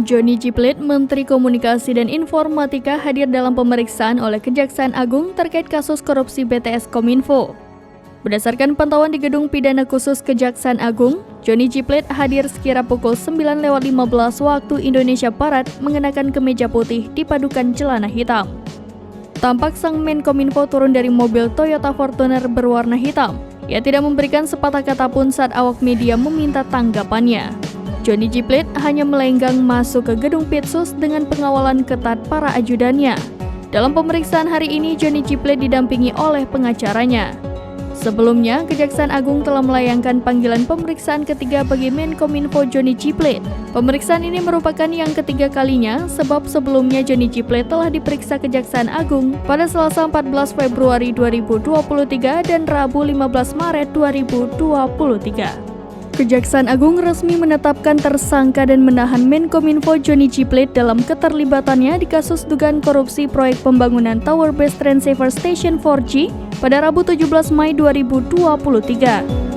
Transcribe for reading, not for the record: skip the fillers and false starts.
Johnny G. Plate, Menteri Komunikasi dan Informatika, hadir dalam pemeriksaan oleh Kejaksaan Agung terkait kasus korupsi BTS Kominfo. Berdasarkan pantauan di Gedung Pidana Khusus Kejaksaan Agung, Johnny G. Plate hadir sekira pukul 9.15 waktu Indonesia Barat mengenakan kemeja putih dipadukan celana hitam. Tampak sang Menkominfo turun dari mobil Toyota Fortuner berwarna hitam. Ia tidak memberikan sepatah kata pun saat awak media meminta tanggapannya. Johnny G. Plate hanya melenggang masuk ke gedung Pitsus dengan pengawalan ketat para ajudannya. Dalam pemeriksaan hari ini, Johnny G. Plate didampingi oleh pengacaranya. Sebelumnya, Kejaksaan Agung telah melayangkan panggilan pemeriksaan ketiga bagi Menkominfo Johnny G. Plate. Pemeriksaan ini merupakan yang ketiga kalinya, sebab sebelumnya Johnny G. Plate telah diperiksa Kejaksaan Agung pada Selasa 14 Februari 2023 dan Rabu 15 Maret 2023. Kejaksaan Agung resmi menetapkan tersangka dan menahan Menkominfo Johnny G. Plate dalam keterlibatannya di kasus dugaan korupsi proyek pembangunan Tower Base Transceiver Station 4G pada Rabu 17 Mei 2023.